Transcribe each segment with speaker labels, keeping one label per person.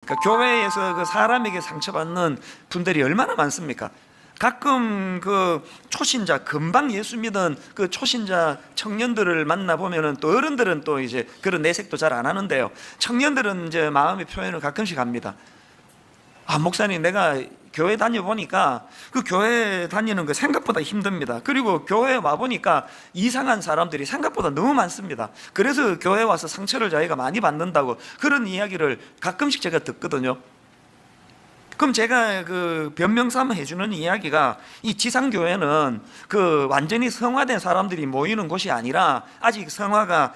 Speaker 1: 그러니까 교회에서 그 사람에게 상처받는 분들이 얼마나 많습니까? 가끔 그 초신자, 금방 예수 믿은 그 초신자 청년들을 만나보면은 또 어른들은 또 이제 그런 내색도 잘 안 하는데요, 청년들은 이제 마음의 표현을 가끔씩 합니다. 아, 목사님, 내가 교회 다녀보니까 그 교회 다니는 거 생각보다 힘듭니다. 그리고 교회에 와보니까 이상한 사람들이 생각보다 너무 많습니다. 그래서 교회 와서 상처를 자기가 많이 받는다고 그런 이야기를 가끔씩 제가 듣거든요. 그럼 제가 그 변명 삼아 해주는 이야기가, 이 지상교회는 그 완전히 성화된 사람들이 모이는 곳이 아니라 아직 성화가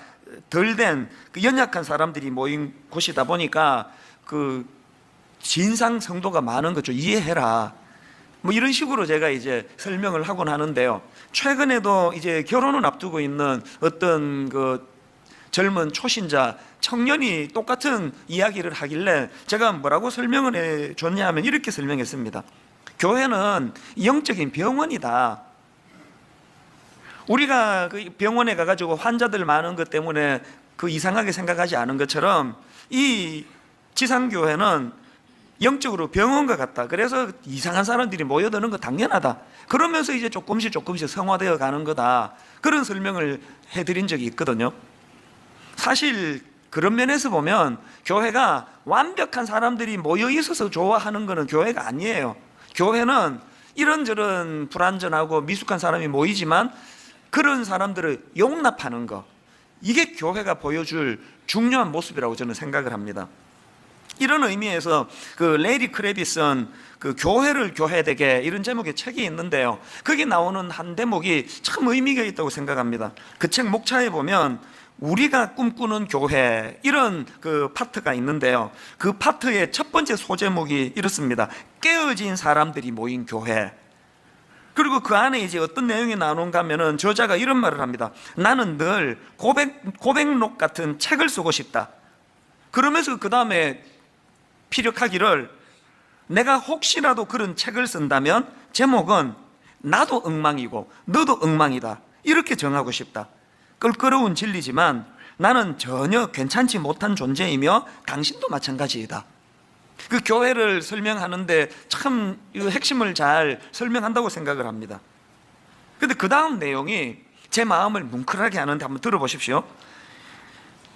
Speaker 1: 덜 된 그 연약한 사람들이 모인 곳이다 보니까 그 진상 성도가 많은 것 좀 이해해라, 뭐 이런 식으로 제가 이제 설명을 하곤 하는데요, 최근에도 이제 결혼을 앞두고 있는 어떤 그 젊은 초신자 청년이 똑같은 이야기를 하길래 제가 뭐라고 설명을 해줬냐 하면 이렇게 설명했습니다. 교회는 영적인 병원이다. 우리가 그 병원에 가가지고 환자들 많은 것 때문에 그 이상하게 생각하지 않은 것처럼 이 지상교회는 영적으로 병원과 같다. 그래서 이상한 사람들이 모여드는 거 당연하다. 그러면서 이제 조금씩 성화되어 가는 거다. 그런 설명을 해드린 적이 있거든요. 사실 그런 면에서 보면 교회가 완벽한 사람들이 모여 있어서 좋아하는 것은 교회가 아니에요. 교회는 이런저런 불완전하고 미숙한 사람이 모이지만 그런 사람들을 용납하는 것, 이게 교회가 보여줄 중요한 모습이라고 저는 생각을 합니다. 이런 의미에서 그 레리 크레비슨 그 교회를 교회되게, 이런 제목의 책이 있는데요, 거기 나오는 한 대목이 참 의미가 있다고 생각합니다. 그 책 목차에 보면 우리가 꿈꾸는 교회, 이런 그 파트가 있는데요, 그 파트의 첫 번째 소제목이 이렇습니다. 깨어진 사람들이 모인 교회. 그리고 그 안에 이제 어떤 내용이 나오는가 하면은 저자가 이런 말을 합니다. 나는 늘 고백록 같은 책을 쓰고 싶다. 그러면서 그 다음에 피력하기를, 내가 혹시라도 그런 책을 쓴다면 제목은 나도 엉망이고 너도 엉망이다, 이렇게 정하고 싶다. 껄끄러운 진리지만 나는 전혀 괜찮지 못한 존재이며 당신도 마찬가지이다. 그 교회를 설명하는데 참 핵심을 잘 설명한다고 생각을 합니다. 그런데 그 다음 내용이 제 마음을 뭉클하게 하는데 한번 들어보십시오.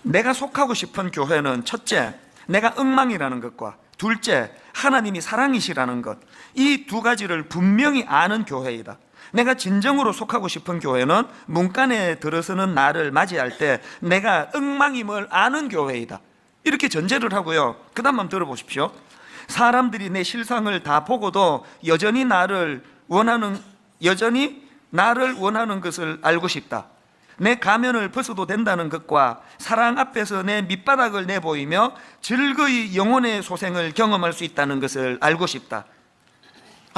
Speaker 1: 내가 속하고 싶은 교회는 첫째, 내가 엉망이라는 것과 둘째, 하나님이 사랑이시라는 것, 이 두 가지를 분명히 아는 교회이다. 내가 진정으로 속하고 싶은 교회는 문간에 들어서는 나를 맞이할 때 내가 엉망임을 아는 교회이다. 이렇게 전제를 하고요, 그 다음 한번 들어보십시오. 사람들이 내 실상을 다 보고도 여전히 나를 원하는 것을 알고 싶다. 내 가면을 벗어도 된다는 것과 사랑 앞에서 내 밑바닥을 내보이며 즐거이 영혼의 소생을 경험할 수 있다는 것을 알고 싶다.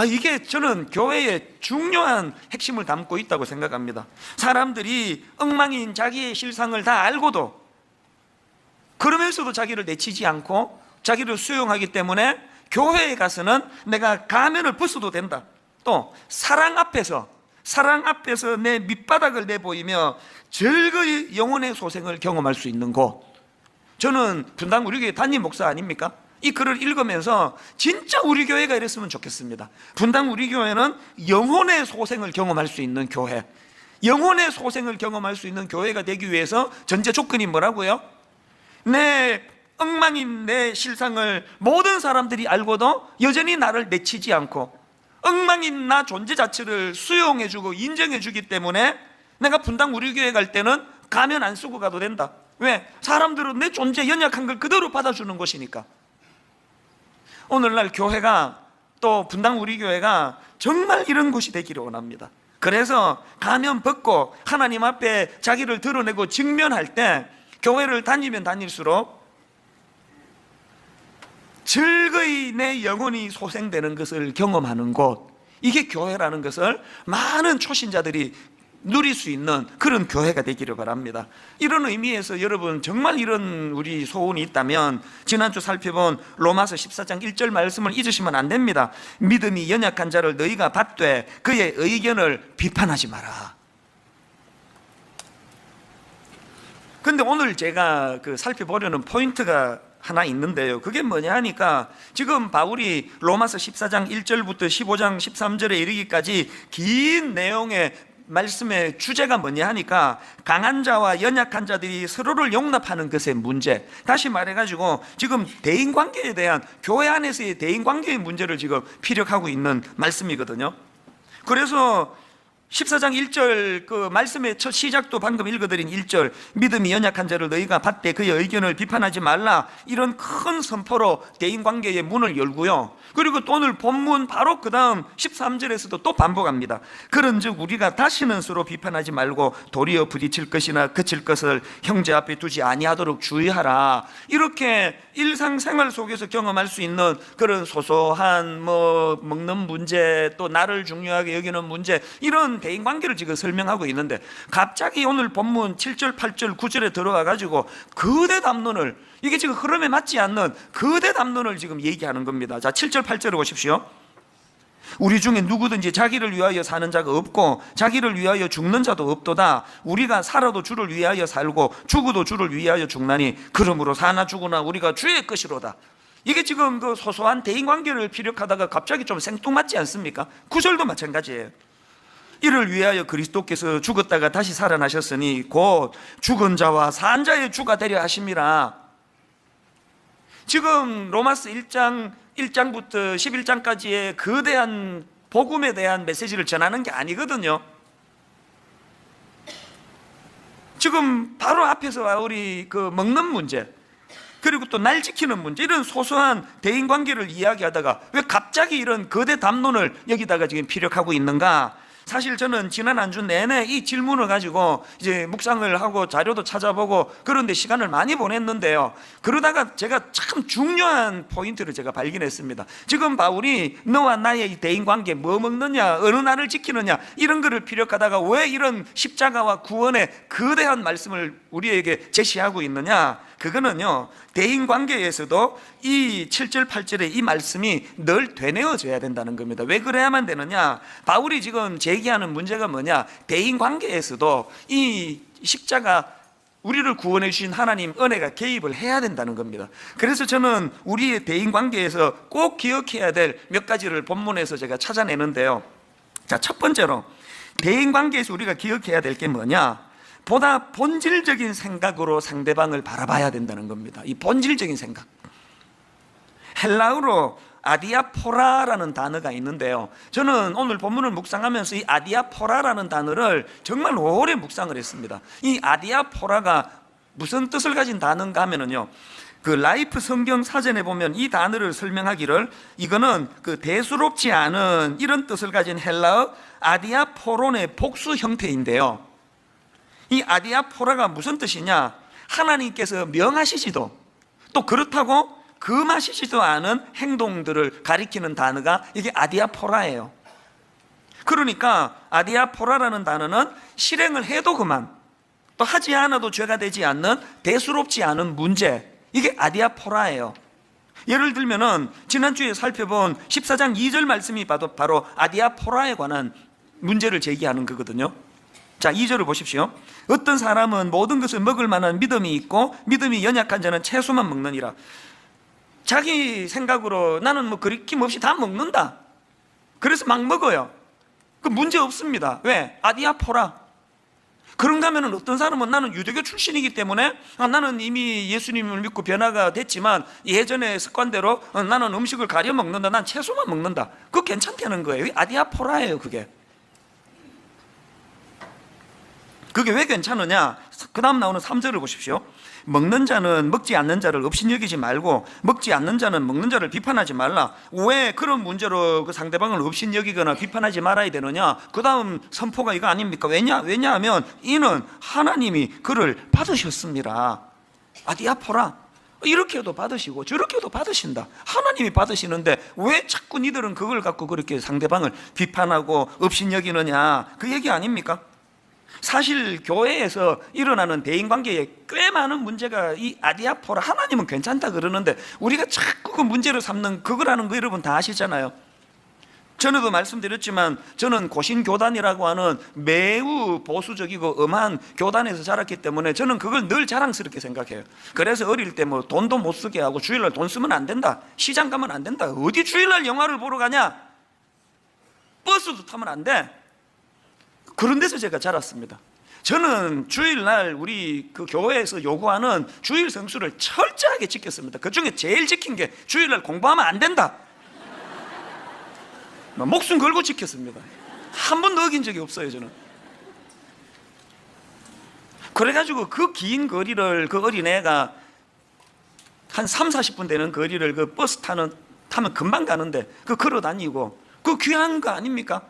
Speaker 1: 이게 저는 교회의 중요한 핵심을 담고 있다고 생각합니다. 사람들이 엉망인 자기의 실상을 다 알고도, 그러면서도 자기를 내치지 않고 자기를 수용하기 때문에 교회에 가서는 내가 가면을 벗어도 된다. 또 사랑 앞에서 내 밑바닥을 내보이며 즐거이 영혼의 소생을 경험할 수 있는 곳. 저는 분당 우리 교회 담임 목사 아닙니까? 이 글을 읽으면서 진짜 우리 교회가 이랬으면 좋겠습니다. 분당 우리 교회는 영혼의 소생을 경험할 수 있는 교회, 영혼의 소생을 경험할 수 있는 교회가 되기 위해서 전제 조건이 뭐라고요? 내 엉망인 내 실상을 모든 사람들이 알고도 여전히 나를 내치지 않고 엉망인 나 존재 자체를 수용해주고 인정해주기 때문에 내가 분당 우리 교회 갈 때는 가면 안 쓰고 가도 된다. 왜? 사람들은 내 존재 연약한 걸 그대로 받아주는 것이니까. 오늘날 교회가, 또 분당 우리 교회가 정말 이런 곳이 되기를 원합니다. 그래서 가면 벗고 하나님 앞에 자기를 드러내고 직면할 때 교회를 다니면 다닐수록 즐거이 내 영혼이 소생되는 것을 경험하는 곳, 이게 교회라는 것을 많은 초신자들이 누릴 수 있는 그런 교회가 되기를 바랍니다. 이런 의미에서 여러분 정말 이런 우리 소원이 있다면 지난주 살펴본 로마서 14장 1절 말씀을 잊으시면 안 됩니다. 믿음이 연약한 자를 너희가 받되 그의 의견을 비판하지 마라. 그런데 오늘 제가 살펴보려는 포인트가 하나 있는데요. 그게 뭐냐 하니까 지금 바울이 로마서 14장 1절부터 15장 13절에 이르기까지 긴 내용의 말씀의 주제가 뭐냐 하니까 강한 자와 연약한 자들이 서로를 용납하는 것의 문제, 다시 말해가지고 지금 대인관계에 대한, 교회 안에서의 대인관계의 문제를 지금 피력하고 있는 말씀이거든요. 그래서 14장 1절 그 말씀의 첫 시작도 방금 읽어드린 1절, 믿음이 연약한 자를 너희가 받되 그의 의견을 비판하지 말라, 이런 큰 선포로 대인관계의 문을 열고요. 그리고 또 오늘 본문 바로 그 다음 13절에서도 또 반복합니다. 그런즉 우리가 다시는 서로 비판하지 말고 도리어 부딪힐 것이나 그칠 것을 형제 앞에 두지 아니하도록 주의하라. 이렇게 일상생활 속에서 경험할 수 있는 그런 소소한 먹는 문제, 또 나를 중요하게 여기는 문제, 이런 대인관계를 지금 설명하고 있는데 갑자기 오늘 본문 7절, 8절, 9절에 들어와 가지고 거대 담론을, 이게 지금 흐름에 맞지 않는 거대 담론을 지금 얘기하는 겁니다. 자, 7절, 8절을 보십시오. 우리 중에 누구든지 자기를 위하여 사는 자가 없고 자기를 위하여 죽는 자도 없도다. 우리가 살아도 주를 위하여 살고 죽어도 주를 위하여 죽나니 그러므로 사나 죽으나 우리가 주의 것이로다. 이게 지금 그 소소한 대인관계를 피력하다가 갑자기 좀 생뚱맞지 않습니까? 9절도 마찬가지예요. 이를 위하여 그리스도께서 죽었다가 다시 살아나셨으니 곧 죽은 자와 산 자의 주가 되려 하심이라. 지금 로마서 1장부터 11장까지의 거대한 복음에 대한 메시지를 전하는 게 아니거든요. 지금 바로 앞에서 우리 그 먹는 문제, 그리고 또 날 지키는 문제, 이런 소소한 대인관계를 이야기하다가 왜 갑자기 이런 거대 담론을 여기다가 지금 피력하고 있는가? 사실 저는 지난 한 주 내내 이 질문을 가지고 이제 묵상을 하고 자료도 찾아보고 그런데 시간을 많이 보냈는데요. 그러다가 제가 참 중요한 포인트를 제가 발견했습니다. 지금 바울이 너와 나의 이 대인관계, 뭐 먹느냐, 어느 날을 지키느냐, 이런 거를 피력하다가 왜 이런 십자가와 구원의 거대한 말씀을 우리에게 제시하고 있느냐? 그거는요, 대인관계에서도 이 7절 8절의 이 말씀이 늘 되뇌어져야 된다는 겁니다. 왜 그래야만 되느냐? 바울이 지금 제기하는 문제가 뭐냐? 대인관계에서도 이 십자가, 우리를 구원해 주신 하나님 은혜가 개입을 해야 된다는 겁니다. 그래서 저는 우리의 대인관계에서 꼭 기억해야 될 몇 가지를 본문에서 제가 찾아내는데요. 자, 첫 번째로 대인관계에서 우리가 기억해야 될 게 뭐냐? 보다 본질적인 생각으로 상대방을 바라봐야 된다는 겁니다. 이 본질적인 생각, 헬라어로 아디아포라라는 단어가 있는데요, 저는 오늘 본문을 묵상하면서 이 아디아포라라는 단어를 정말 오래 묵상을 했습니다. 이 아디아포라가 무슨 뜻을 가진 단어인가 하면은요, 그 라이프 성경 사전에 보면 이 단어를 설명하기를, 이거는 그 대수롭지 않은, 이런 뜻을 가진 헬라어 아디아포론의 복수 형태인데요, 이 아디아포라가 무슨 뜻이냐? 하나님께서 명하시지도 또 그렇다고 금하시지도 않은 행동들을 가리키는 단어가 이게 아디아포라예요. 그러니까 아디아포라라는 단어는 실행을 해도 그만, 또 하지 않아도 죄가 되지 않는 대수롭지 않은 문제, 이게 아디아포라예요. 예를 들면은 지난주에 살펴본 14장 2절 말씀이 바로 아디아포라에 관한 문제를 제기하는 거거든요. 자, 2절을 보십시오. 어떤 사람은 모든 것을 먹을 만한 믿음이 있고 믿음이 연약한 자는 채소만 먹느니라. 자기 생각으로 나는 뭐 그리낌 없이 다 먹는다, 그래서 막 먹어요. 그 문제 없습니다. 왜? 아디아포라. 그런가 하면 어떤 사람은 나는 유대교 출신이기 때문에 나는 이미 예수님을 믿고 변화가 됐지만 예전의 습관대로 나는 음식을 가려 먹는다, 난 채소만 먹는다, 그거 괜찮다는 거예요. 아디아포라예요. 그게 왜 괜찮으냐? 그 다음 나오는 3절을 보십시오. 먹는 자는 먹지 않는 자를 업신여기지 말고 먹지 않는 자는 먹는 자를 비판하지 말라. 왜 그런 문제로 그 상대방을 업신여기거나 비판하지 말아야 되느냐? 그 다음 선포가 이거 아닙니까? 왜냐하면 이는 하나님이 그를 받으셨습니다. 아디아포라. 이렇게도 받으시고 저렇게도 받으신다. 하나님이 받으시는데 왜 자꾸 니들은 그걸 갖고 그렇게 상대방을 비판하고 업신여기느냐? 그 얘기 아닙니까? 사실 교회에서 일어나는 대인관계에 꽤 많은 문제가 이 아디아포라, 하나님은 괜찮다 그러는데 우리가 자꾸 그 문제를 삼는 그거라는 거 여러분 다 아시잖아요. 전에도 말씀드렸지만 저는 고신교단이라고 하는 매우 보수적이고 엄한 교단에서 자랐기 때문에 저는 그걸 늘 자랑스럽게 생각해요. 그래서 어릴 때 뭐 돈도 못 쓰게 하고 주일날 돈 쓰면 안 된다, 시장 가면 안 된다, 어디 주일날 영화를 보러 가냐, 버스도 타면 안 돼, 그런 데서 제가 자랐습니다. 저는 주일날 우리 그 교회에서 요구하는 주일 성수를 철저하게 지켰습니다. 그 중에 제일 지킨 게 주일날 공부하면 안 된다, 목숨 걸고 지켰습니다. 한 번도 어긴 적이 없어요 저는. 그래가지고 그 긴 거리를, 그 어린애가 한 30-40분 되는 거리를 그 버스 타면 금방 가는데 그 걸어 다니고, 그 귀한 거 아닙니까?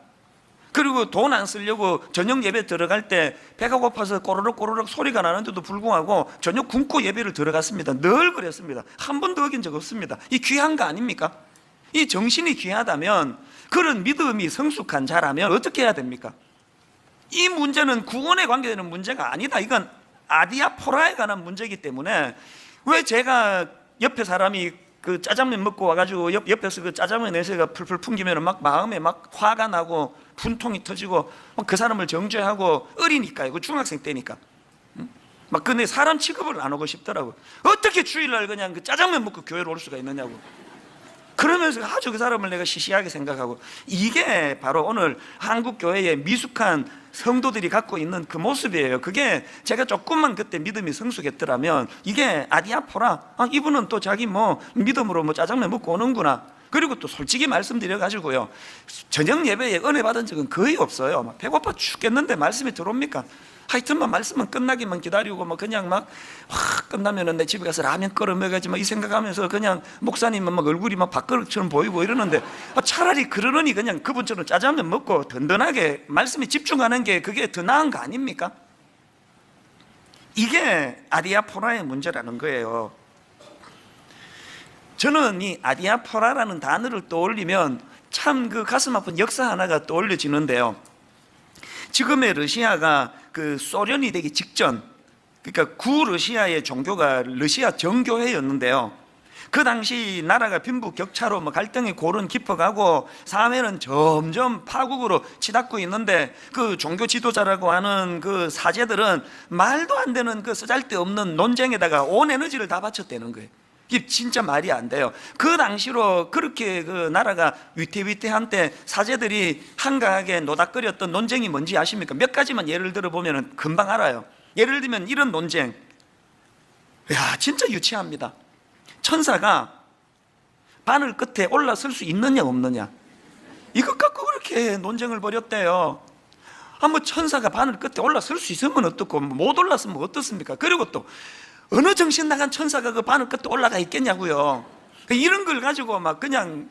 Speaker 1: 그리고 돈 안 쓰려고 저녁 예배 들어갈 때 배가 고파서 꼬르륵 소리가 나는데도 불구하고 저녁 굶고 예배를 들어갔습니다. 늘 그랬습니다. 한 번도 어긴 적 없습니다. 이 귀한 거 아닙니까? 이 정신이 귀하다면, 그런 믿음이 성숙한 자라면 어떻게 해야 됩니까? 이 문제는 구원에 관계되는 문제가 아니다. 이건 아디아포라에 관한 문제이기 때문에, 왜 제가 옆에 사람이 그 짜장면 먹고 와가지고 옆에서 그 짜장면 냄새가 풀풀 풍기면 막 마음에 막 화가 나고 분통이 터지고 그 사람을 정죄하고, 어리니까요. 그 중학생 때니까. 막 근데 사람 취급을 안 하고 싶더라고. 어떻게 주일날 그냥 그 짜장면 먹고 교회로 올 수가 있느냐고. 그러면서 아주 그 사람을 내가 시시하게 생각하고, 이게 바로 오늘 한국 교회의 미숙한 성도들이 갖고 있는 그 모습이에요. 그게 제가 조금만 그때 믿음이 성숙했더라면, 이게 아디아포라, 이분은 또 자기 뭐 믿음으로 뭐 짜장면 먹고 오는구나. 그리고 또 솔직히 말씀드려가지고요, 저녁 예배에 은혜 받은 적은 거의 없어요. 막 배고파 죽겠는데 말씀이 들어옵니까? 하여튼만 말씀은 끝나기만 기다리고 뭐 그냥 막 끝나면은 내 집에 가서 라면 끓여 먹어야지 막 이 생각하면서 그냥 목사님은 막 얼굴이 막 밥그릇처럼 보이고 이러는데, 차라리 그러느니 그냥 그분처럼 짜장면 먹고 든든하게 말씀에 집중하는 게 그게 더 나은 거 아닙니까? 이게 아디아포라의 문제라는 거예요. 저는 이 아디아포라라는 단어를 떠올리면 참 그 가슴 아픈 역사 하나가 떠올려지는데요. 지금의 러시아가 그 소련이 되기 직전, 그러니까 구러시아의 종교가 러시아 정교회였는데요. 그 당시 나라가 빈부격차로 뭐 갈등의 골은 깊어가고 사회는 점점 파국으로 치닫고 있는데, 그 종교 지도자라고 하는 그 사제들은 말도 안 되는 그 쓰잘데없는 논쟁에다가 온 에너지를 다 바쳤다는 거예요. 이게 진짜 말이 안 돼요. 그 당시로 그렇게 그 나라가 위태위태한 때 사제들이 한가하게 노닥거렸던 논쟁이 뭔지 아십니까? 몇 가지만 예를 들어보면 금방 알아요. 예를 들면 이런 논쟁, 야 진짜 유치합니다. 천사가 바늘 끝에 올라설 수 있느냐 없느냐, 이것 갖고 그렇게 논쟁을 벌였대요. 뭐 천사가 바늘 끝에 올라설 수 있으면 어떻고 못 올랐으면 어떻습니까? 그리고 또 어느 정신 나간 천사가 그 바늘 끝에 올라가 있겠냐고요. 이런 걸 가지고 막 그냥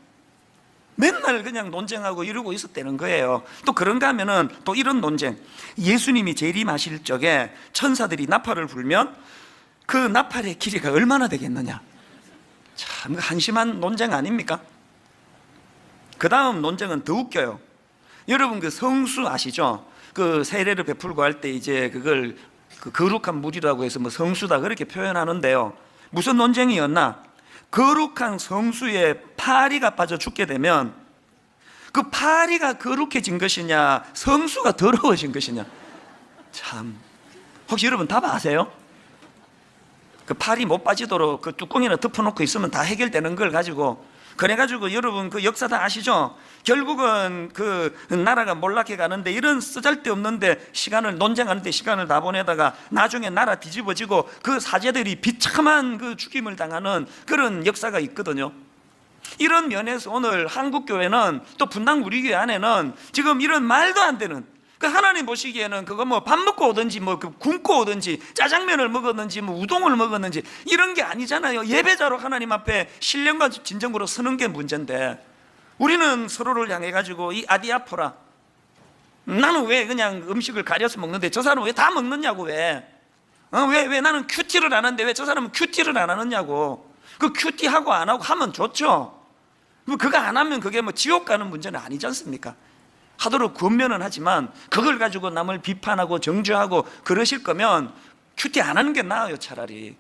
Speaker 1: 맨날 그냥 논쟁하고 이러고 있었다는 거예요. 또 그런가 하면은 또 이런 논쟁, 예수님이 재림하실 적에 천사들이 나팔을 불면 그 나팔의 길이가 얼마나 되겠느냐. 참 한심한 논쟁 아닙니까? 그 다음 논쟁은 더 웃겨요. 여러분 그 성수 아시죠? 그 세례를 베풀고 할 때 이제 그걸 그 거룩한 물이라고 해서 뭐 성수다 그렇게 표현하는데요. 무슨 논쟁이었나? 거룩한 성수에 파리가 빠져 죽게 되면 그 파리가 거룩해진 것이냐, 성수가 더러워진 것이냐. 참, 혹시 여러분 답 아세요? 그 파리 못 빠지도록 그 뚜껑이나 덮어놓고 있으면 다 해결되는 걸 가지고, 그래가지고 여러분 그 역사 다 아시죠? 결국은 그 나라가 몰락해 가는데, 이런 쓰잘데없는데 시간을 논쟁하는데 시간을 다 보내다가 나중에 나라 뒤집어지고 그 사제들이 비참한 그 죽임을 당하는 그런 역사가 있거든요. 이런 면에서 오늘 한국교회는, 또 분당 우리 교회 안에는 지금 이런 말도 안 되는, 그 하나님 보시기에는 그거 뭐 밥 먹고 오든지 뭐 굶고 오든지 짜장면을 먹었는지 뭐 우동을 먹었는지 이런 게 아니잖아요. 예배자로 하나님 앞에 신령과 진정으로 서는 게 문제인데, 우리는 서로를 향해 가지고 이 아디아포라, 나는 왜 그냥 음식을 가려서 먹는데 저 사람은 왜 다 먹느냐고, 왜 나는 큐티를 안 하는데 왜 저 사람은 큐티를 안 하느냐고. 그 큐티하고 안 하고 하면 좋죠. 그거 안 하면 그게 뭐 지옥 가는 문제는 아니지 않습니까? 하도록 권면은 하지만 그걸 가지고 남을 비판하고 정죄하고 그러실 거면 큐티 안 하는 게 나아요, 차라리.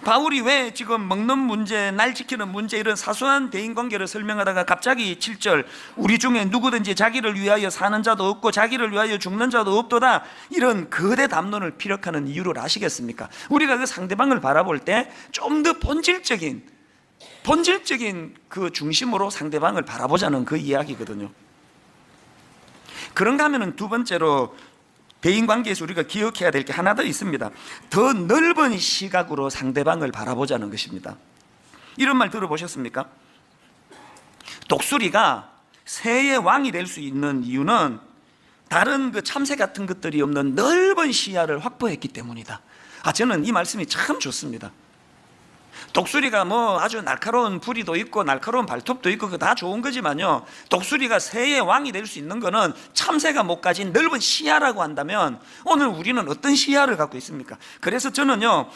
Speaker 1: 바울이 왜 지금 먹는 문제, 날 지키는 문제, 이런 사소한 대인관계를 설명하다가 갑자기 7절 우리 중에 누구든지 자기를 위하여 사는 자도 없고 자기를 위하여 죽는 자도 없도다, 이런 거대 담론을 피력하는 이유를 아시겠습니까? 우리가 그 상대방을 바라볼 때 좀 더 본질적인 그 중심으로 상대방을 바라보자는 그 이야기거든요. 그런가 하면은 두 번째로 대인관계에서 우리가 기억해야 될 게 하나 더 있습니다. 더 넓은 시각으로 상대방을 바라보자는 것입니다. 이런 말 들어보셨습니까? 독수리가 새의 왕이 될 수 있는 이유는 다른 그 참새 같은 것들이 없는 넓은 시야를 확보했기 때문이다. 저는 이 말씀이 참 좋습니다. 독수리가 뭐 아주 날카로운 부리도 있고 날카로운 발톱도 있고 그거 다 좋은 거지만요, 독수리가 새의 왕이 될 수 있는 거는 참새가 못 가진 넓은 시야라고 한다면 오늘 우리는 어떤 시야를 갖고 있습니까? 그래서 저는요,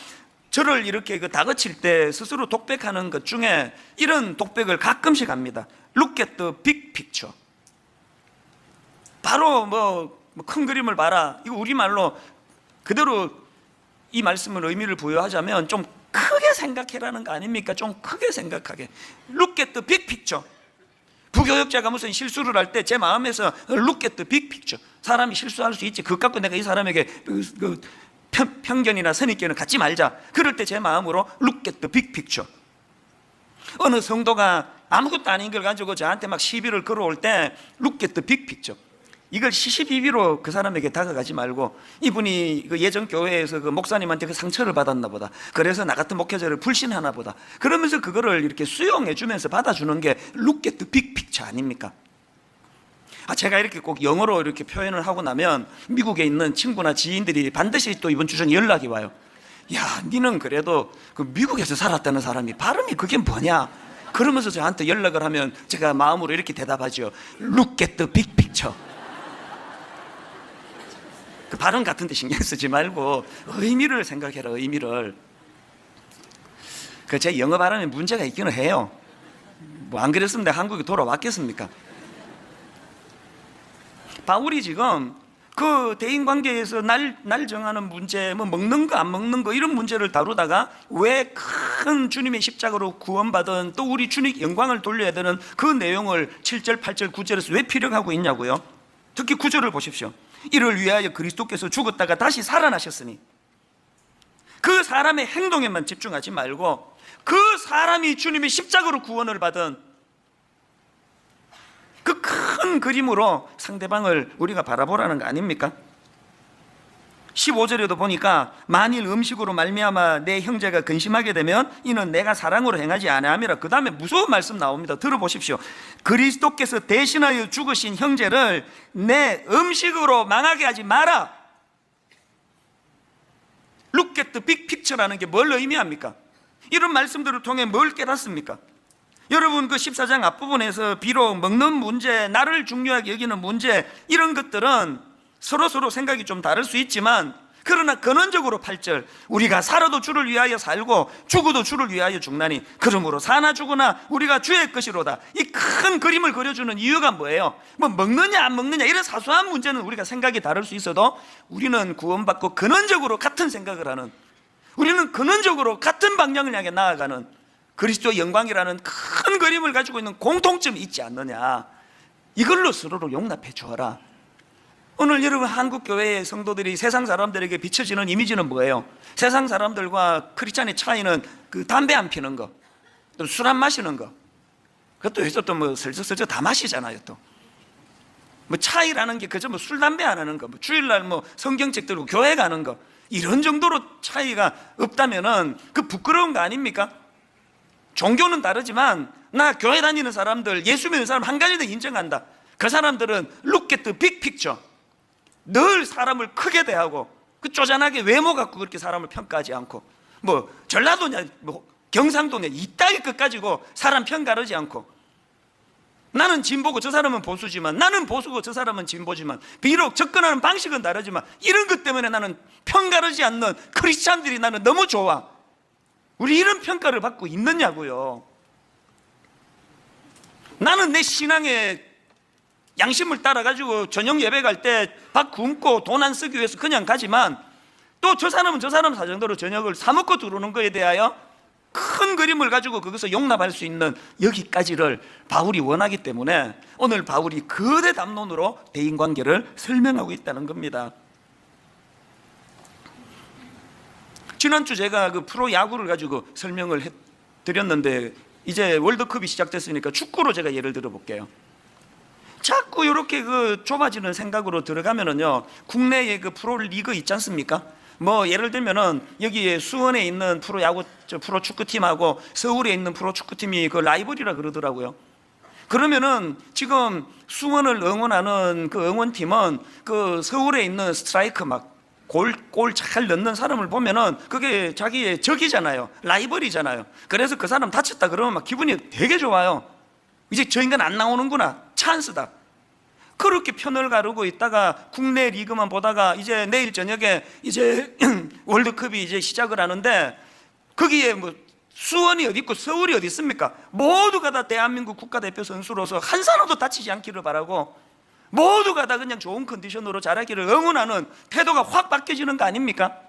Speaker 1: 저를 이렇게 그 다그칠 때 스스로 독백하는 것 중에 이런 독백을 가끔씩 합니다. Look at the big picture. 바로 뭐 큰 그림을 봐라. 이거 우리말로 그대로 이 말씀을 의미를 부여하자면 좀 크게 생각해라는 거 아닙니까? 좀 크게 생각하게. Look at the big picture. 부교역자가 무슨 실수를 할 때 제 마음에서 Look at the big picture. 사람이 실수할 수 있지. 그것 갖고 내가 이 사람에게 편견이나 선입견을 갖지 말자. 그럴 때 제 마음으로 Look at the big picture. 어느 성도가 아무것도 아닌 걸 가지고 저한테 막 시비를 걸어올 때 Look at the big picture. 이걸 시시비비로 그 사람에게 다가가지 말고, 이분이 그 예전 교회에서 그 목사님한테 그 상처를 받았나 보다, 그래서 나 같은 목회자를 불신하나 보다, 그러면서 그거를 이렇게 수용해 주면서 받아주는 게 Look at the big picture 아닙니까? 제가 이렇게 꼭 영어로 이렇게 표현을 하고 나면 미국에 있는 친구나 지인들이 반드시 또 이번 주 중에 연락이 와요. 야, 니는 그래도 그 미국에서 살았다는 사람이 발음이 그게 뭐냐? 그러면서 저한테 연락을 하면 제가 마음으로 이렇게 대답하죠. Look at the big picture. 그 발음 같은 데 신경 쓰지 말고 의미를 생각해라, 의미를. 제 영어 발음에 문제가 있기는 해요. 뭐 안 그랬으면 내가 한국에 돌아왔겠습니까? 바울이 지금 그 대인관계에서 날 정하는 문제, 뭐 먹는 거 안 먹는 거 이런 문제를 다루다가 왜 큰 주님의 십자가로 구원받은 또 우리 주님 영광을 돌려야 되는 그 내용을 7절, 8절, 9절에서 왜 피력하고 있냐고요? 특히 9절을 보십시오. 이를 위하여 그리스도께서 죽었다가 다시 살아나셨으니, 그 사람의 행동에만 집중하지 말고 그 사람이 주님의 십자가로 구원을 받은 그 큰 그림으로 상대방을 우리가 바라보라는 거 아닙니까? 15절에도 보니까 만일 음식으로 말미암아 내 형제가 근심하게 되면 이는 내가 사랑으로 행하지 아니함이라. 그 다음에 무서운 말씀 나옵니다. 들어보십시오. 그리스도께서 대신하여 죽으신 형제를 내 음식으로 망하게 하지 마라. Look at the big picture라는 게 뭘 의미합니까? 이런 말씀들을 통해 뭘 깨닫습니까? 여러분, 그 14장 앞부분에서 비록 먹는 문제, 나를 중요하게 여기는 문제, 이런 것들은 서로 생각이 좀 다를 수 있지만, 그러나 근원적으로 8절 우리가 살아도 주를 위하여 살고 죽어도 주를 위하여 죽나니 그러므로 사나 죽으나 우리가 주의 것이로다. 이 큰 그림을 그려주는 이유가 뭐예요? 뭐 먹느냐 안 먹느냐 이런 사소한 문제는 우리가 생각이 다를 수 있어도 우리는 구원받고 근원적으로 같은 생각을 하는, 우리는 근원적으로 같은 방향을 향해 나아가는 그리스도의 영광이라는 큰 그림을 가지고 있는 공통점이 있지 않느냐. 이걸로 서로를 용납해 주어라. 오늘 여러분, 한국교회의 성도들이 세상 사람들에게 비춰지는 이미지는 뭐예요? 세상 사람들과 크리스찬의 차이는 그 담배 안 피는 거, 또 술 안 마시는 거, 그것도 여기서 또 뭐 슬쩍슬쩍 다 마시잖아요. 또 뭐 차이라는 게 그저 뭐 술 담배 안 하는 거, 뭐 주일날 뭐 성경책 들고 교회 가는 거, 이런 정도로 차이가 없다면은 그 부끄러운 거 아닙니까? 종교는 다르지만 나 교회 다니는 사람들, 예수 믿는 사람 한 가지는 인정한다. 그 사람들은 look at the big picture. 늘 사람을 크게 대하고 그 쪼잔하게 외모 갖고 그렇게 사람을 평가하지 않고, 뭐 전라도냐 뭐 경상도냐 이따위 것 가지고 사람 평가하지 않고, 나는 진보고 저 사람은 보수지만, 나는 보수고 저 사람은 진보지만, 비록 접근하는 방식은 다르지만 이런 것 때문에 나는 평가하지 않는 크리스찬들이 나는 너무 좋아. 우리 이런 평가를 받고 있느냐고요. 나는 내 신앙의 양심을 따라가지고 저녁 예배 갈 때 밥 굶고 돈 안 쓰기 위해서 그냥 가지만, 또 저 사람은 저 사람 사정대로 저녁을 사 먹고 들어오는 거에 대하여 큰 그림을 가지고 그것을 용납할 수 있는 여기까지를 바울이 원하기 때문에 오늘 바울이 거대 담론으로 대인관계를 설명하고 있다는 겁니다. 지난주 제가 그 프로야구를 가지고 설명을 드렸는데 이제 월드컵이 시작됐으니까 축구로 제가 예를 들어 볼게요. 자꾸 이렇게 그 좁아지는 생각으로 들어가면은요, 국내에 그 프로리그 있지 않습니까? 뭐 예를 들면은 여기에 수원에 있는 프로야구 프로축구팀하고 서울에 있는 프로축구팀이 그 라이벌이라 그러더라고요. 그러면은 지금 수원을 응원하는 그 응원팀은 그 서울에 있는 스트라이크 막 골 잘 넣는 사람을 보면은 그게 자기의 적이잖아요. 라이벌이잖아요. 그래서 그 사람 다쳤다 그러면 막 기분이 되게 좋아요. 이제 저 인간 안 나오는구나, 찬스다. 그렇게 편을 가르고 있다가 국내 리그만 보다가 이제 내일 저녁에 이제 월드컵이 이제 시작을 하는데 거기에 뭐 수원이 어디 있고 서울이 어디 있습니까? 모두가 다 대한민국 국가대표 선수로서 한 사람도 다치지 않기를 바라고 모두가 다 그냥 좋은 컨디션으로 자라기를 응원하는 태도가 확 바뀌어지는 거 아닙니까?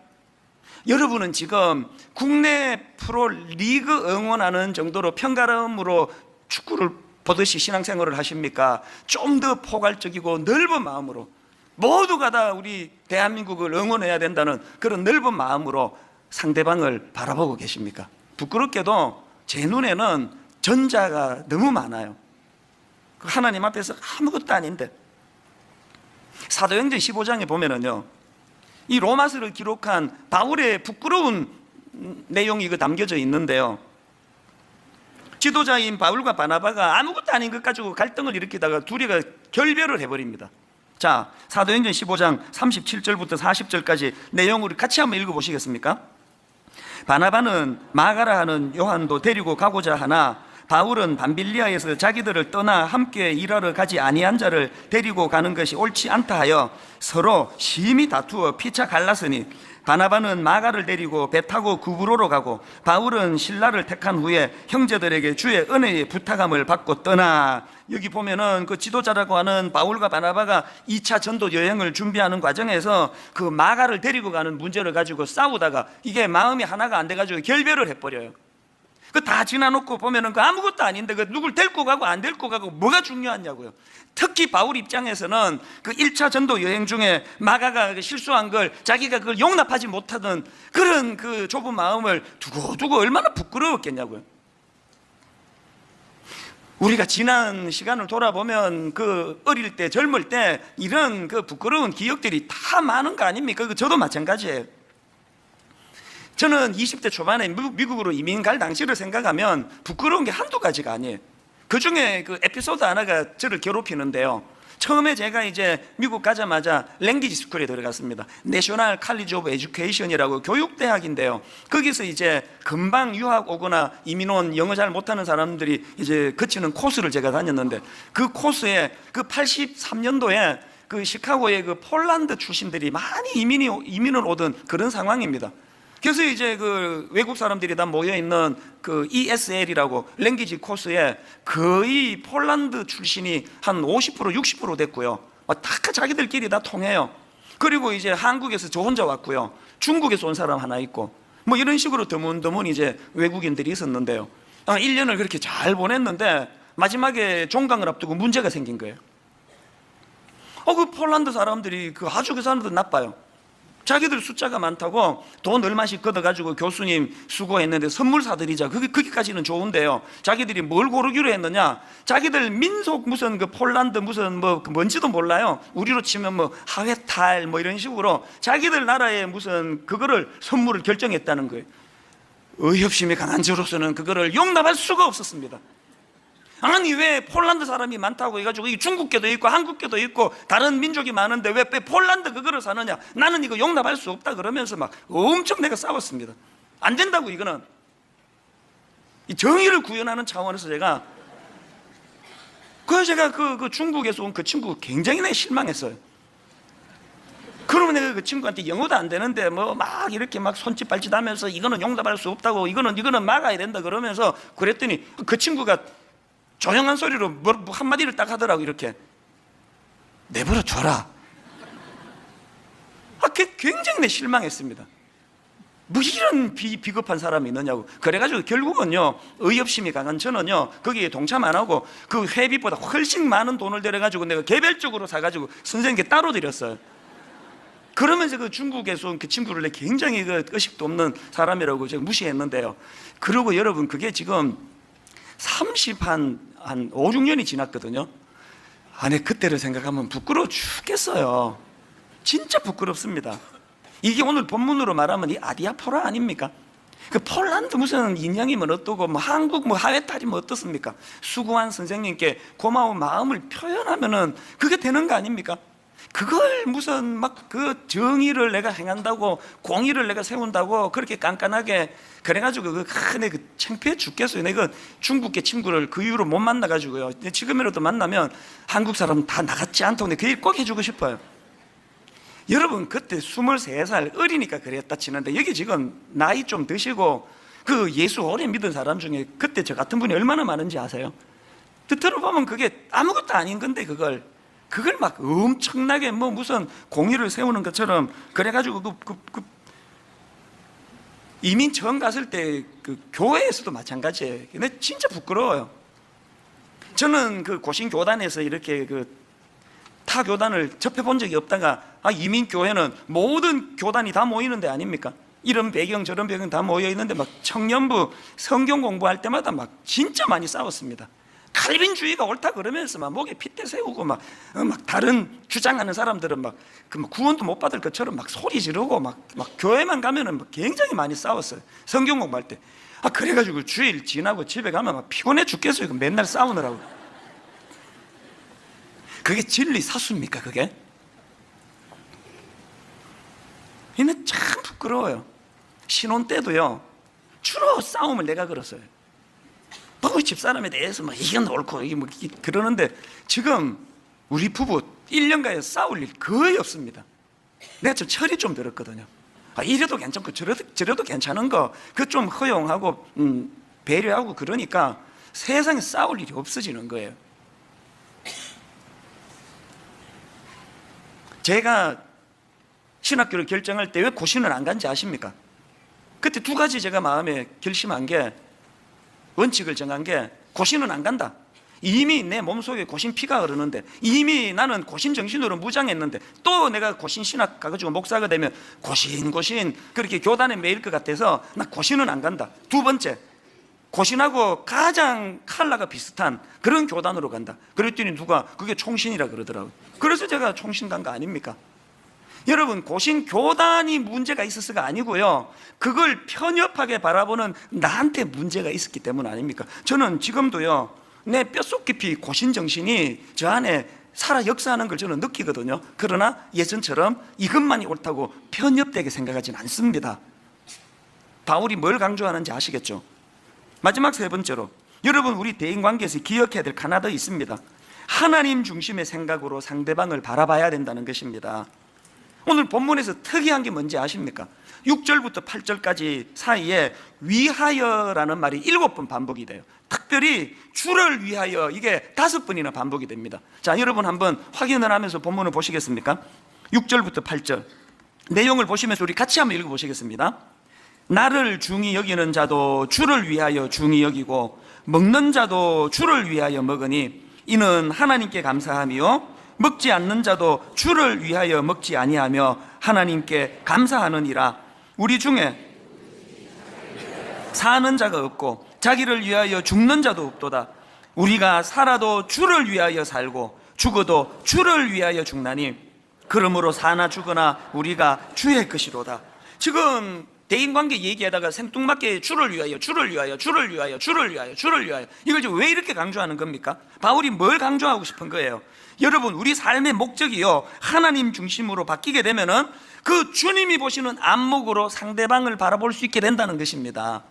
Speaker 1: 여러분은 지금 국내 프로 리그 응원하는 정도로 편가름으로 축구를 보듯이 신앙생활을 하십니까? 좀 더 포괄적이고 넓은 마음으로 모두가 다 우리 대한민국을 응원해야 된다는 그런 넓은 마음으로 상대방을 바라보고 계십니까? 부끄럽게도 제 눈에는 전자가 너무 많아요. 하나님 앞에서 아무것도 아닌데. 사도행전 15장에 보면은요, 이 로마서를 기록한 바울의 부끄러운 내용이 담겨져 있는데요, 지도자인 바울과 바나바가 아무것도 아닌 것 가지고 갈등을 일으키다가 둘이가 결별을 해버립니다. 자, 사도행전 15장 37절부터 40절까지 내용을 같이 한번 읽어보시겠습니까? 바나바는 마가라 하는 요한도 데리고 가고자 하나 바울은 밤빌리아에서 자기들을 떠나 함께 일하러 가지 아니한 자를 데리고 가는 것이 옳지 않다 하여 서로 심히 다투어 피차 갈랐으니 바나바는 마가를 데리고 배 타고 구브로로 가고 바울은 신라를 택한 후에 형제들에게 주의 은혜의 부탁함을 받고 떠나. 여기 보면은 그 지도자라고 하는 바울과 바나바가 2차 전도 여행을 준비하는 과정에서 그 마가를 데리고 가는 문제를 가지고 싸우다가 이게 마음이 하나가 안 돼가지고 결별을 해버려요. 그 다 지나놓고 보면은 그 아무것도 아닌데 그 누굴 데리고 가고 안 데리고 가고 뭐가 중요하냐고요. 특히 바울 입장에서는 그 1차 전도 여행 중에 마가가 실수한 걸 자기가 그걸 용납하지 못하던 그런 그 좁은 마음을 두고 얼마나 부끄러웠겠냐고요. 우리가 지난 시간을 돌아보면 그 어릴 때 젊을 때 이런 그 부끄러운 기억들이 다 많은 거 아닙니까? 저도 마찬가지예요. 저는 20대 초반에 미국으로 이민 갈 당시를 생각하면 부끄러운 게 한두 가지가 아니에요. 그 중에 그 에피소드 하나가 저를 괴롭히는데요, 처음에 제가 이제 미국 가자마자 랭귀지 스쿨에 들어갔습니다. 내셔널 칼리지 오브 에듀케이션이라고 교육대학인데요, 거기서 이제 금방 유학 오거나 이민 온 영어 잘 못하는 사람들이 이제 거치는 코스를 제가 다녔는데 그 코스에 그 83년도에 그 시카고의 그 폴란드 출신들이 많이 이민을 오던 그런 상황입니다. 그래서 이제 그 외국 사람들이 다 모여있는 그 ESL이라고 랭귀지 코스에 거의 폴란드 출신이 한 50% 60% 됐고요. 다 자기들끼리 다 통해요. 그리고 이제 한국에서 저 혼자 왔고요. 중국에서 온 사람 하나 있고 뭐 이런 식으로 드문드문 이제 외국인들이 있었는데요, 1년을 그렇게 잘 보냈는데 마지막에 종강을 앞두고 문제가 생긴 거예요. 그 폴란드 사람들이 아주 그 사람들 나빠요. 자기들 숫자가 많다고 돈 얼마씩 걷어가지고 교수님 수고했는데 선물 사드리자. 거기까지는 좋은데요, 자기들이 뭘 고르기로 했느냐, 자기들 민속 무슨 그 폴란드 무슨 뭐 뭔지도 몰라요. 우리로 치면 뭐 하회탈 뭐 이런 식으로 자기들 나라의 무슨 그거를 선물을 결정했다는 거예요. 의협심이 강한 저로서는 그거를 용납할 수가 없었습니다. 아니 왜 폴란드 사람이 많다고 해가지고 중국계도 있고 한국계도 있고 다른 민족이 많은데 왜 폴란드 그거를 사느냐, 나는 이거 용납할 수 없다 그러면서 막 엄청 내가 싸웠습니다. 안 된다고. 이거는 이 정의를 구현하는 차원에서 제가 그 중국에서 온 그 친구 굉장히 내가 실망했어요. 그러면 내가 그 친구한테 영어도 안 되는데 뭐 막 이렇게 막 손짓 발짓 하면서 이거는 용납할 수 없다고, 이거는 막아야 된다 그러면서 그랬더니 그 친구가 조용한 소리로 뭐 한마디를 딱 하더라고. 이렇게 내버려 둬라. 굉장히 내 실망했습니다. 뭐 이런 비겁한 사람이 있느냐고. 그래가지고 결국은요, 의협심이 강한 저는요, 거기에 동참 안 하고 그 회비보다 훨씬 많은 돈을 들여가지고 내가 개별적으로 사가지고 선생님께 따로 드렸어요. 그러면서 그 중국에서 온 그 친구를 내 굉장히 그 의식도 없는 사람이라고 제가 무시했는데요. 그리고 여러분, 그게 지금 5, 6년이 지났거든요. 아니, 그때를 생각하면 부끄러워 죽겠어요. 진짜 부끄럽습니다. 이게 오늘 본문으로 말하면 이 아디아포라 아닙니까? 그 폴란드 무슨 인양이면 어떠고, 뭐 한국 뭐 하회탈이면 어떻습니까? 수고한 선생님께 고마운 마음을 표현하면은 그게 되는 거 아닙니까? 그걸 무슨 막 그 정의를 내가 행한다고, 공의를 내가 세운다고 그렇게 깐깐하게 그래가지고 그 창피해 죽겠어요. 내가 중국계 친구를 그 이후로 못 만나가지고요. 지금이라도 만나면 한국 사람 다 나갔지 않다고 그 일 꼭 해주고 싶어요. 여러분, 그때 23살 어리니까 그랬다 치는데, 여기 지금 나이 좀 드시고 그 예수 오래 믿은 사람 중에 그때 저 같은 분이 얼마나 많은지 아세요? 들어보면 그게 아무것도 아닌 건데 그걸 막 엄청나게 뭐 무슨 공의를 세우는 것처럼 그래가지고 이민 처음 갔을 때 그 교회에서도 마찬가지예요. 근데 진짜 부끄러워요. 저는 그 고신 교단에서 이렇게 그 타 교단을 접해본 적이 없다가, 이민 교회는 모든 교단이 다 모이는 데 아닙니까? 이런 배경 저런 배경 다 모여 있는데 막 청년부 성경 공부할 때마다 막 진짜 많이 싸웠습니다. 칼빈주의가 옳다 그러면서 막 목에 핏대 세우고 막 다른 주장하는 사람들은 막 구원도 못 받을 것처럼 막 소리 지르고 막 교회만 가면은 굉장히 많이 싸웠어요. 성경 공부할 때. 그래가지고 주일 지나고 집에 가면 막 피곤해 죽겠어요. 맨날 싸우느라고. 그게 진리 사수입니까, 그게? 근데 참 부끄러워요. 신혼 때도요, 주로 싸움을 내가 걸었어요. 뭐 집사람에 대해서 막 이건 옳고 이게 뭐 그러는데, 지금 우리 부부 1년간에 싸울 일 거의 없습니다. 내가 좀 철이 좀 들었거든요. 이래도 괜찮고 저래도 괜찮은 거 그 좀 허용하고 배려하고 그러니까 세상에 싸울 일이 없어지는 거예요. 제가 신학교를 결정할 때 왜 고신을 안 간지 아십니까? 그때 두 가지 제가 마음에 결심한 게, 원칙을 정한 게, 고신은 안 간다. 이미 내 몸속에 고신 피가 흐르는데, 이미 나는 고신 정신으로 무장했는데 또 내가 고신 신학 가가지고 목사가 되면 고신 그렇게 교단에 매일 것 같아서 나 고신은 안 간다. 두 번째, 고신하고 가장 컬러가 비슷한 그런 교단으로 간다. 그랬더니 누가 그게 총신이라 그러더라고요. 그래서 제가 총신 간 거 아닙니까? 여러분, 고신 교단이 문제가 있었어가 아니고요, 그걸 편협하게 바라보는 나한테 문제가 있었기 때문 아닙니까? 저는 지금도요, 내 뼛속 깊이 고신 정신이 저 안에 살아 역사하는 걸 저는 느끼거든요. 그러나 예전처럼 이것만이 옳다고 편협되게 생각하지는 않습니다. 바울이 뭘 강조하는지 아시겠죠? 마지막 세 번째로, 여러분, 우리 대인관계에서 기억해야 될 하나 더 있습니다. 하나님 중심의 생각으로 상대방을 바라봐야 된다는 것입니다. 오늘 본문에서 특이한 게 뭔지 아십니까? 6절부터 8절까지 사이에 위하여라는 말이 7번 반복이 돼요. 특별히 주를 위하여, 이게 5번이나 반복이 됩니다. 자, 여러분 한번 확인을 하면서 본문을 보시겠습니까? 6절부터 8절 내용을 보시면서 우리 같이 한번 읽어보시겠습니다. 나를 중히 여기는 자도 주를 위하여 중히 여기고 먹는 자도 주를 위하여 먹으니 이는 하나님께 감사하며 먹지 않는 자도 주를 위하여 먹지 아니하며 하나님께 감사하느니라. 우리 중에 사는 자가 없고 자기를 위하여 죽는 자도 없도다. 우리가 살아도 주를 위하여 살고 죽어도 주를 위하여 죽나니 그러므로 사나 죽으나 우리가 주의 것이로다. 지금 대인관계 얘기하다가 생뚱맞게 주를 위하여 이걸 지금 왜 이렇게 강조하는 겁니까? 바울이 뭘 강조하고 싶은 거예요? 여러분, 우리 삶의 목적이요, 하나님 중심으로 바뀌게 되면은 그 주님이 보시는 안목으로 상대방을 바라볼 수 있게 된다는 것입니다.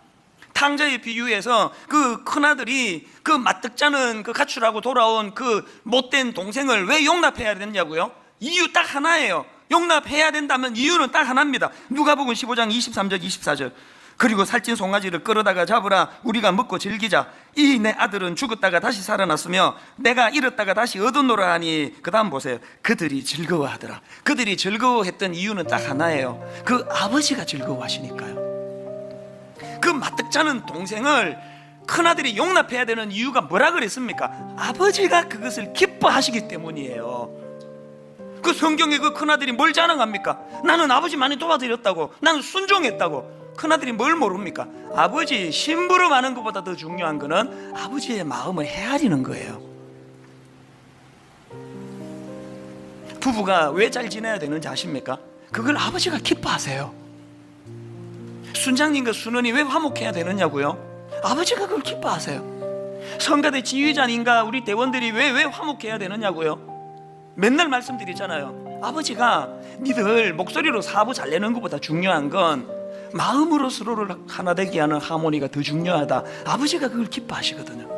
Speaker 1: 탕자의 비유에서 그 큰아들이 그 마뜩자는 그 가출하고 돌아온 그 못된 동생을 왜 용납해야 되냐고요? 이유 딱 하나예요. 용납해야 된다면 이유는 딱 하나입니다. 누가복음 15장 23절 24절 그리고 살찐 송아지를 끌어다가 잡으라, 우리가 먹고 즐기자. 이 내 아들은 죽었다가 다시 살아났으며 내가 잃었다가 다시 얻었노라 하니, 그 다음 보세요. 그들이 즐거워하더라. 그들이 즐거워했던 이유는 딱 하나예요. 그 아버지가 즐거워하시니까요. 그 마뜩자는 동생을 큰아들이 용납해야 되는 이유가 뭐라 그랬습니까? 아버지가 그것을 기뻐하시기 때문이에요. 그 성경에 그 큰아들이 뭘 자랑합니까? 나는 아버지 많이 도와드렸다고, 나는 순종했다고. 큰아들이 뭘 모릅니까? 아버지 심부름하는 것보다 더 중요한 것은 아버지의 마음을 헤아리는 거예요. 부부가 왜 잘 지내야 되는지 아십니까? 그걸 아버지가 기뻐하세요. 순장님과 순원이 왜 화목해야 되느냐고요? 아버지가 그걸 기뻐하세요. 성가대 지휘자님과 우리 대원들이 왜 화목해야 되느냐고요? 맨날 말씀드리잖아요. 아버지가 니들 목소리로 사부 잘 내는 것보다 중요한 건 마음으로 서로를 하나 되게 하는 하모니가 더 중요하다. 아버지가 그걸 기뻐하시거든요.